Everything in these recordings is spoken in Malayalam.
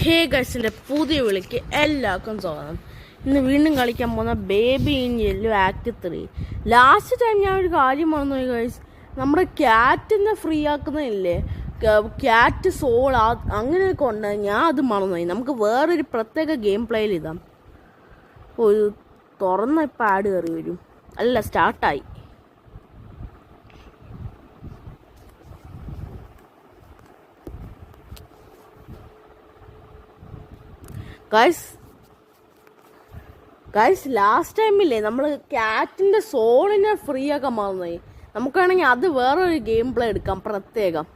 ഹേ ഗൈസിൻ്റെ പുതിയ വിളിക്ക് എല്ലാവർക്കും സ്വാഗതം. ഇന്ന് വീണ്ടും കളിക്കാൻ പോകുന്ന baby in yellow act 3. Last time ഞാൻ ഒരു കാര്യം മറന്നു പോയി ഗൈസ്. നമ്മുടെ ക്യാറ്റിനെ ഫ്രീ ആക്കുന്നില്ലേ, ക്യാറ്റ് സോൾ അങ്ങനെയൊക്കെ ഉണ്ട്. ഞാൻ അത് മറന്നുപോയി. നമുക്ക് വേറൊരു പ്രത്യേക ഗെയിം പ്ലേയിൽ ഇതാം. ഒരു തുറന്ന ഇപ്പം ആഡ് കയറി വരും. അല്ല, സ്റ്റാർട്ടായി. ഗൈസ് ലാസ്റ്റ് ടൈമില്ലേ നമ്മൾ ക്യാറ്റിൻ്റെ സോളിനെ ഫ്രീ ആക്കാൻ മറന്നുപോയി. നമുക്കാണെങ്കിൽ അത് വേറൊരു ഗെയിം പ്ലേ എടുക്കാം പ്രത്യേകം.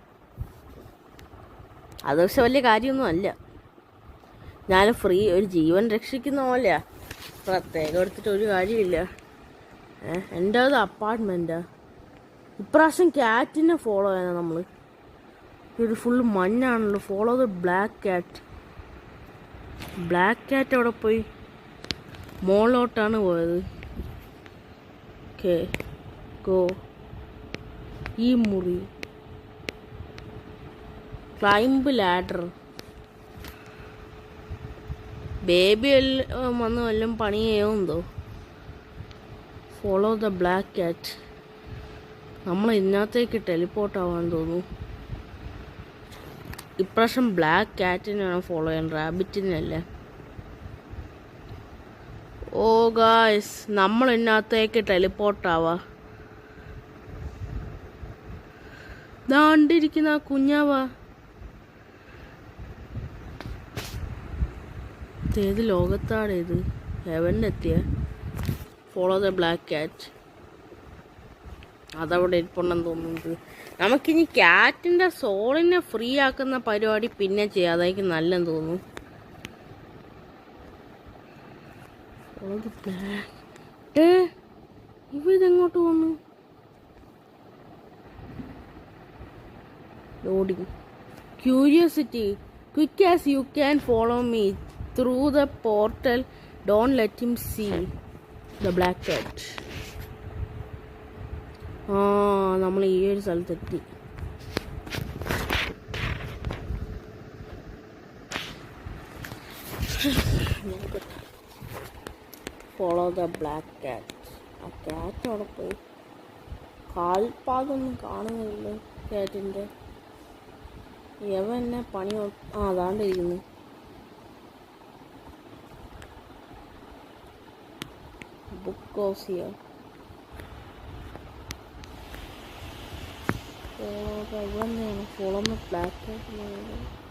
അത് പക്ഷെ വലിയ കാര്യമൊന്നും അല്ല. ഞാൻ ഫ്രീ ഒരു ജീവൻ രക്ഷിക്കുന്ന പോലെയാ, പ്രത്യേകം എടുത്തിട്ട് ഒരു കാര്യമില്ല. എൻ്റെ അത് അപ്പാർട്ട്മെൻറ്റാ. ഇപ്രാവശ്യം ക്യാറ്റിനെ ഫോളോ ചെയ്യണം നമ്മൾ. ഒരു ഫുൾ മഞ്ഞാണല്ലോ. Follow the black cat. Black cat അവിടെ പോയി മോളിലോട്ടാണ് പോയത്. Okay, go. ഈ മുറി ക്ലൈംബ് ലാഡർ. ബേബി വന്ന് വല്ലതും പണി ചെയ്യുമെന്തോ. Follow the black cat. നമ്മൾ ഇതിനകത്തേക്ക് ടെലിപ്പോർട്ട് ആവാൻ തോന്നുന്നു. ഇപ്രാവശ്യം ബ്ലാക്ക് ക്യാറ്റിനെയാണ് ഫോളോ ചെയ്യാൻ, റാബിറ്റിനല്ല. ഓ ഗായ്സ്, നമ്മൾ ഇതിനകത്തേക്ക് ടെലിപ്പോർട്ട് ആവാ. ദാണ്ടിരിക്കുന്ന ആ കുഞ്ഞാവാ. ഏത് ലോകത്താണ് ഇത്? ഹെവനിലെത്തിയ. Follow the black cat. അതവിടെ ഇരിപ്പുണ്ടെന്ന് തോന്നുന്നത്. നമുക്കിനി ക്യാറ്റിൻ്റെ സോളിനെ ഫ്രീ ആക്കുന്ന പരിപാടി പിന്നെ ചെയ്യാം. അതായിരിക്കും നല്ലതെന്ന് തോന്നുന്നു. ഇവ ഇതെങ്ങോട്ട് പോന്നു? Loading. Curiosity. Quick as you can follow me through the portal. Don't let him see the black cat. നമ്മൾ ഈ ഒരു സ്ഥലത്തെത്തി. Follow the black cat. ആ ക്യാറ്റ് അവിടെ പോയി. കാൽപാതൊന്നും കാണുന്നില്ല ക്യാറ്റിൻ്റെ. എവ എന്നെ പണി അതാണ്ടിരിക്കുന്നു. ബുക്ക് ഓസിയ. ഇവിടെ ഫോളോ ദ ബ്ലാക്ക് ക്യാറ്റ്.